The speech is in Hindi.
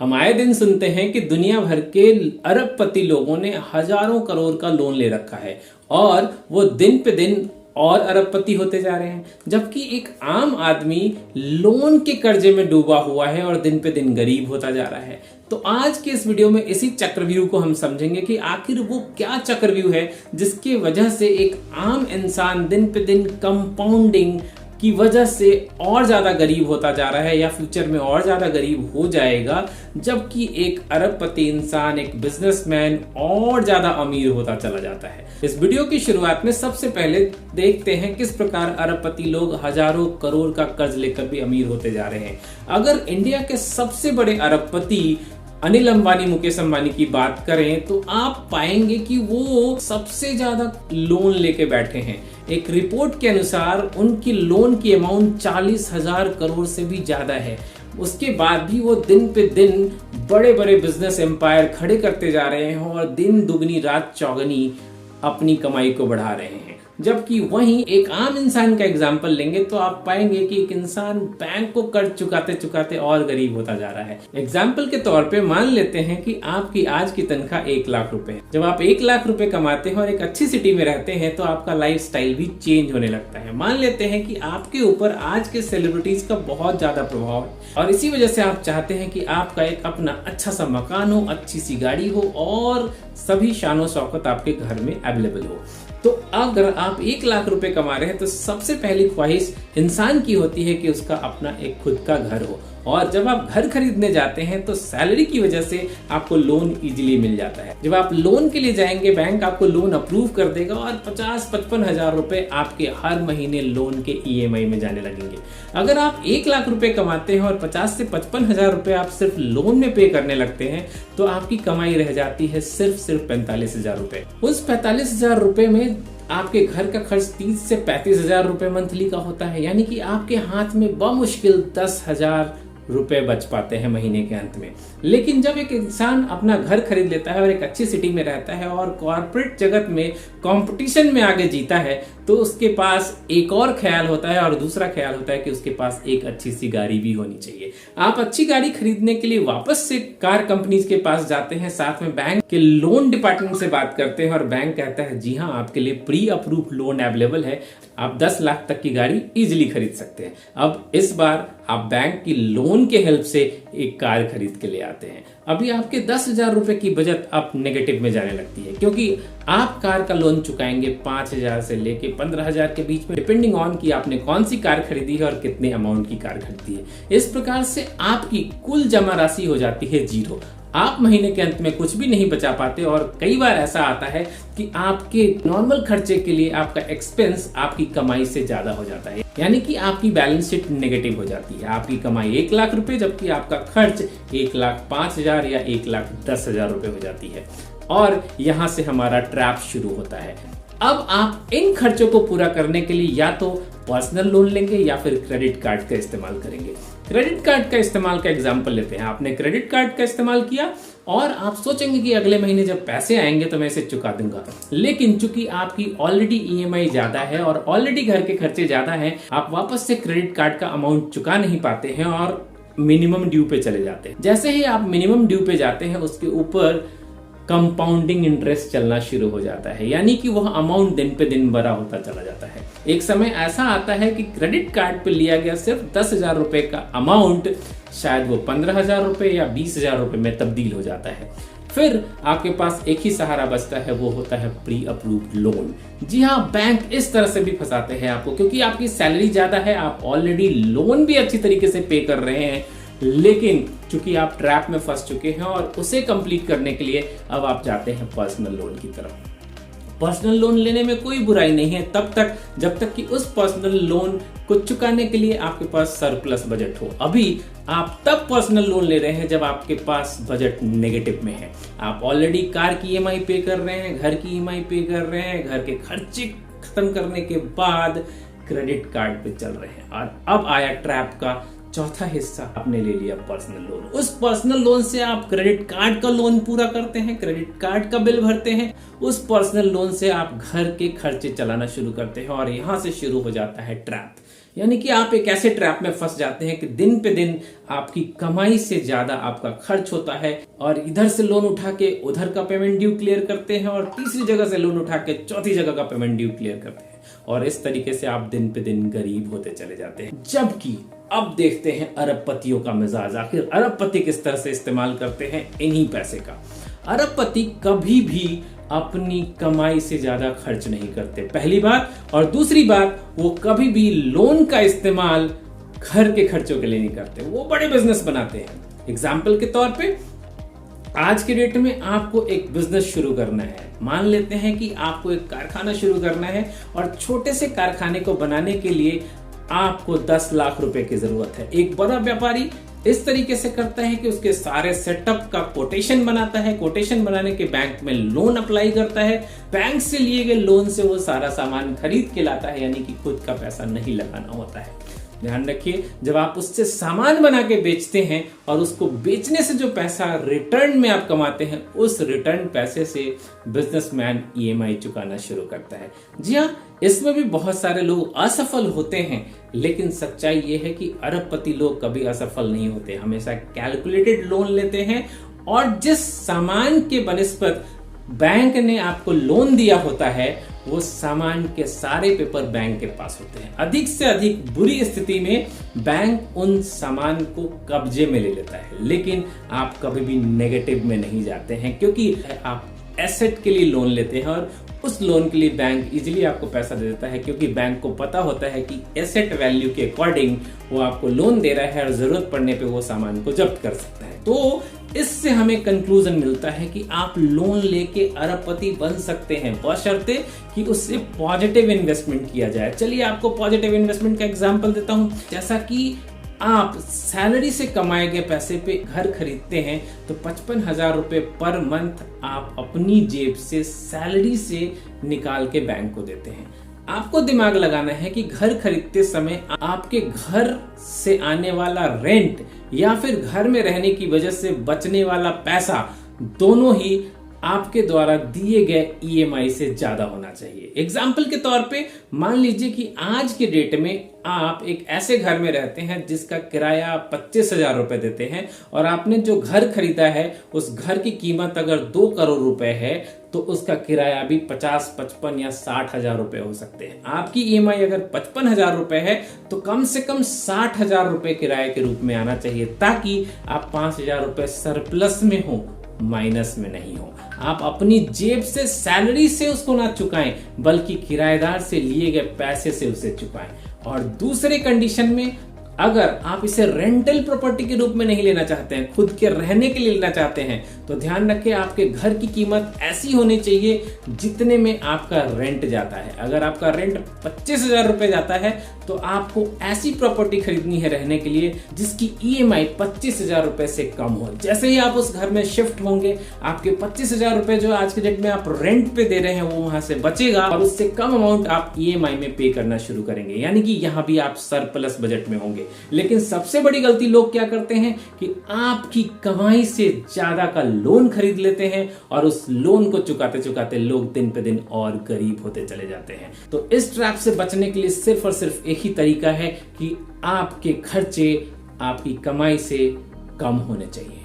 हम आए दिन सुनते हैं कि दुनिया भर के अरबपति लोगों ने हजारों करोड़ का लोन ले रखा है और वो दिन पे दिन और अरबपति होते जा रहे हैं, जबकि एक आम आदमी लोन के कर्जे में डूबा हुआ है और दिन पे दिन गरीब होता जा रहा है। तो आज के इस वीडियो में इसी चक्रव्यूह को हम समझेंगे कि आखिर वो क्या चक्रव्यूह है जिसकी वजह से एक आम इंसान दिन पे दिन कंपाउंडिंग की वजह से और ज्यादा गरीब होता जा रहा है या फ्यूचर में और ज्यादा गरीब हो जाएगा, जबकि एक अरबपति इंसान, एक बिजनेसमैन और ज्यादा अमीर होता चला जाता है। इस वीडियो की शुरुआत में सबसे पहले देखते हैं किस प्रकार अरबपति लोग हजारों करोड़ का कर्ज लेकर भी अमीर होते जा रहे हैं। अगर इंडिया के सबसे बड़े अरबपति अनिल अंबानी, मुकेश अंबानी की बात करें तो आप पाएंगे कि वो सबसे ज्यादा लोन लेके बैठे हैं। एक रिपोर्ट के अनुसार उनकी लोन की अमाउंट 40,000 करोड़ से भी ज्यादा है। उसके बाद भी वो दिन पे दिन बड़े बड़े बिजनेस एम्पायर खड़े करते जा रहे हैं और दिन दुगनी रात चौगनी अपनी कमाई को बढ़ा रहे हैं। जबकि वहीं एक आम इंसान का एग्जाम्पल लेंगे तो आप पाएंगे कि एक इंसान बैंक को कर्ज चुकाते चुकाते और गरीब होता जा रहा है। एग्जाम्पल के तौर पे मान लेते हैं कि आपकी आज की तनख्वाह 1 लाख रुपए है। जब आप 1 लाख रुपए कमाते हैं और एक अच्छी सिटी में रहते हैं तो आपका लाइफ स्टाइल भी चेंज होने लगता है। मान लेते हैं कि आपके ऊपर आज के सेलिब्रिटीज का बहुत ज्यादा प्रभाव है और इसी वजह से आप चाहते हैं कि आपका एक अपना अच्छा सा मकान हो, अच्छी सी गाड़ी हो और सभी शानो शौकत आपके घर में अवेलेबल हो। तो अगर आप 1 लाख रुपए कमा रहे हैं तो सबसे पहली ख्वाहिश इंसान की होती है कि उसका अपना एक खुद का घर हो। और जब आप घर खरीदने जाते हैं तो सैलरी की वजह से आपको लोन इजीली मिल जाता है। जब आप लोन के लिए जाएंगे बैंक आपको लोन अप्रूव कर देगा और 50-55 हजार रुपए आपके हर महीने लोन के EMI में जाने लगेंगे। अगर आप 1 लाख रुपए कमाते हैं और 50 से 55 हजार रुपए आप सिर्फ लोन में पे करने लगते हैं तो आपकी कमाई रह जाती है सिर्फ 45 हजार रुपए। उस 45 हजार रुपए में आपके घर का खर्च 30 से 35 हजार रुपए मंथली का होता है, यानी कि आपके हाथ में बमुश्किल 10,000 रुपए बच पाते हैं महीने के अंत में। लेकिन जब एक इंसान अपना घर खरीद लेता है और एक अच्छी सिटी में रहता है और कॉर्पोरेट जगत में कंपटीशन में आगे जीता है तो उसके पास एक और ख्याल होता है और दूसरा ख्याल होता है कि उसके पास एक अच्छी सी गाड़ी भी होनी चाहिए। आप अच्छी गाड़ी खरीदने के लिए वापस से कार कंपनीज के पास जाते हैं, साथ में बैंक के लोन डिपार्टमेंट से बात करते हैं और बैंक कहता है जी हाँ, आपके लिए प्री अप्रूव्ड लोन अवेलेबल है, आप 10 लाख तक की गाड़ी इजिली खरीद सकते हैं। अब इस बार आप बैंक की लोन के हेल्प से एक कार खरीद के ले आते हैं। अभी आपके 10,000 रुपए की बचत अब नेगेटिव में जाने लगती है, क्योंकि आप कार का लोन चुकाएंगे 5,000 से लेके 15,000 के बीच में, डिपेंडिंग ऑन कि आपने कौन सी कार खरीदी है और कितने अमाउंट की कार खरीदी है। इस प्रकार से आपकी कुल जमा राशि हो जाती है 0। आप महीने के अंत में कुछ भी नहीं बचा पाते और कई बार ऐसा आता है कि आपके नॉर्मल खर्चे के लिए आपका एक्सपेंस आपकी कमाई से ज्यादा हो जाता है, यानी कि आपकी बैलेंस शीट नेगेटिव हो जाती है। आपकी कमाई 1 लाख रुपए जबकि आपका खर्च 1,05,000 या 1,10,000 रुपए हो जाती है। और यहाँ से हमारा ट्रैप शुरू होता है। अब आप इन खर्चों को पूरा करने के लिए या तो पर्सनल लोन लेंगे या फिर क्रेडिट कार्ड का इस्तेमाल करेंगे। क्रेडिट कार्ड का इस्तेमाल का एग्जांपल लेते हैं। आपने क्रेडिट कार्ड का इस्तेमाल किया और आप सोचेंगे कि अगले महीने जब पैसे आएंगे तो मैं इसे चुका दूंगा, लेकिन चूंकि आपकी ऑलरेडी EMI ज्यादा है और ऑलरेडी घर के खर्चे ज्यादा हैं, आप वापस से क्रेडिट कार्ड का अमाउंट चुका नहीं पाते हैं और मिनिमम ड्यू पे चले जाते हैं। जैसे ही आप मिनिमम ड्यू पे जाते हैं उसके ऊपर कंपाउंडिंग इंटरेस्ट चलना शुरू हो जाता है, यानी कि वह अमाउंट दिन पे दिन बड़ा होता चला जाता है। एक समय ऐसा आता है कि क्रेडिट कार्ड पे लिया गया सिर्फ 10,000 रुपए का अमाउंट शायद वो 15,000 रुपए या 20,000 रुपए में तब्दील हो जाता है। फिर आपके पास एक ही सहारा बचता है, वो होता है प्री अप्रूव्ड लोन। जी हाँ, बैंक इस तरह से भी फंसाते हैं आपको, क्योंकि आपकी सैलरी ज्यादा है, आप ऑलरेडी लोन भी अच्छी तरीके से पे कर रहे हैं, लेकिन चूंकि आप ट्रैप में फंस चुके हैं और उसे कंप्लीट करने के लिए अब आप जाते हैं पर्सनल लोन की तरफ। पर्सनल लोन लेने में कोई बुराई नहीं है तब तक जब तक कि उस पर्सनल लोन को चुकाने के लिए आपके पास सरप्लस बजट हो। अभी आप तब पर्सनल लोन ले रहे हैं जब आपके पास बजट नेगेटिव में है। आप ऑलरेडी कार की EMI पे कर रहे हैं, घर की EMI पे कर रहे हैं, घर के खर्चे खत्म करने के बाद क्रेडिट कार्ड पे चल रहे हैं। और अब आया ट्रैप का चौथा हिस्सा, आपने ले लिया पर्सनल लोन। उस पर्सनल लोन से आप क्रेडिट कार्ड का लोन पूरा करते हैं, क्रेडिट कार्ड का बिल भरते हैं, उस पर्सनल लोन से आप घर के खर्चे चलाना शुरू करते हैं और यहाँ से शुरू हो जाता है ट्रैप। यानी कि आप एक ऐसे ट्रैप में फंस जाते हैं कि दिन पे दिन आपकी कमाई से ज्यादा आपका खर्च होता है, और इधर से लोन उठा के उधर का पेमेंट ड्यू क्लियर करते हैं, और तीसरी जगह से लोन उठा के चौथी जगह का पेमेंट ड्यू क्लियर करते हैं, और इस तरीके से आप दिन पे दिन गरीब होते चले जाते हैं। जबकि अब देखते हैं अरबपतियों का मिजाज। आखिर अरबपति किस तरह से इस्तेमाल करते हैं इन्हीं पैसे का। अरबपति कभी भी अपनी कमाई से ज्यादा खर्च नहीं करते, पहली बात। और दूसरी बात, वो कभी भी लोन का इस्तेमाल घर के खर्चों के लिए नहीं करते, वो बड़े बिजनेस बनाते हैं। एग्जाम्पल के तौर पे, आज के डेट में आपको एक बिजनेस शुरू करना है। मान लेते हैं कि आपको एक कारखाना शुरू करना है, और छोटे से कारखाने को बनाने के लिए आपको 10 लाख रुपए की जरूरत है। एक बड़ा व्यापारी इस तरीके से करता है कि उसके सारे सेटअप का कोटेशन बनाता है, कोटेशन बनाने के बैंक में लोन अप्लाई करता है, बैंक से लिए गए लोन से वो सारा सामान खरीद के लाता है, यानी कि खुद का पैसा नहीं लगाना होता है। ध्यान रखिए, जब आप उससे सामान बना के बेचते हैं और उसको बेचने से जो पैसा रिटर्न में आप कमाते हैं, उस रिटर्न पैसे से बिजनेसमैन ईएमआई चुकाना शुरू करता है। जी हाँ, इसमें भी बहुत सारे लोग असफल होते हैं, लेकिन सच्चाई ये है कि अरबपति लोग कभी असफल नहीं होते, हमेशा कैलकुलेटेड लोन लेते हैं, और जिस सामान के बनिस्पत बैंक ने आपको लोन दिया होता है, वो सामान के सारे पेपर बैंक के पास होते हैं। अधिक से अधिक बुरी स्थिति में बैंक उन सामान को कब्जे में ले लेता है, लेकिन आप कभी भी नेगेटिव में नहीं जाते हैं, क्योंकि आप एसेट के लिए लोन लेते हैं, और उस लोन के लिए बैंक इजीली आपको पैसा दे देता है, क्योंकि बैंक को पता होता है कि एसेट वैल्यू के अकॉर्डिंग वो आपको लोन दे रहा है, और जरूरत पड़ने पे वो सामान को जब्त कर सकता है। तो इससे हमें कंक्लूजन मिलता है कि आप लोन लेके अरबपति बन सकते हैं, बशर्ते कि उससे पॉजिटिव इन्वेस्टमेंट किया जाए। चलिए आपको पॉजिटिव इन्वेस्टमेंट का एग्जांपल देता हूं। जैसा कि आप सैलरी से कमाए गए पैसे पे घर खरीदते हैं, तो 55,000 रुपए पर मंथ आप अपनी जेब से सैलरी से निकाल के बैंक को देते हैं। आपको दिमाग लगाना है कि घर खरीदते समय आपके घर से आने वाला रेंट या फिर घर में रहने की वजह से बचने वाला पैसा, दोनों ही आपके द्वारा दिए गए ईएमआई से ज्यादा होना चाहिए। एग्जाम्पल के तौर पे मान लीजिए कि आज के डेट में आप एक ऐसे घर में रहते हैं जिसका किराया 25,000 रुपए देते हैं, और आपने जो घर खरीदा है उस घर की कीमत अगर 2 करोड़ रुपए है, तो उसका किराया भी 50, 55 या 60,000 रुपए हो सकते हैं। आपकी ईएमआई अगर 55,000 रुपए है, तो कम से कम 60,000 रुपए किराए के रूप में आना चाहिए, ताकि आप 5,000 रुपए सरप्लस में हो, माइनस में नहीं हो। आप अपनी जेब से सैलरी से उसको ना चुकाएं, बल्कि किराएदार से लिए गए पैसे से उसे चुकाएं। और दूसरे कंडीशन में, अगर आप इसे रेंटल प्रॉपर्टी के रूप में नहीं लेना चाहते हैं, खुद के रहने के लिए लेना चाहते हैं, तो ध्यान रखें आपके घर की कीमत ऐसी होनी चाहिए जितने में आपका रेंट जाता है। अगर आपका रेंट 25,000 रुपए जाता है, तो आपको ऐसी प्रॉपर्टी खरीदनी है रहने के लिए जिसकी ईएमआई 25,000 रुपए से कम हो। जैसे ही आप उस घर में शिफ्ट होंगे, आपके 25,000 रुपए जो आज के डेट में आप रेंट पे दे रहे हैं, वो वहां से बचेगा, और उससे कम अमाउंट आप ईएमआई में पे करना शुरू करेंगे, यानी कि यहां भी आप सरप्लस बजट में होंगे। लेकिन सबसे बड़ी गलती लोग क्या करते हैं कि आपकी कमाई से ज्यादा का लोन खरीद लेते हैं, और उस लोन को चुकाते चुकाते लोग दिन पे दिन और गरीब होते चले जाते हैं। तो इस ट्रैप से बचने के लिए सिर्फ और सिर्फ एक ही तरीका है कि आपके खर्चे आपकी कमाई से कम होने चाहिए।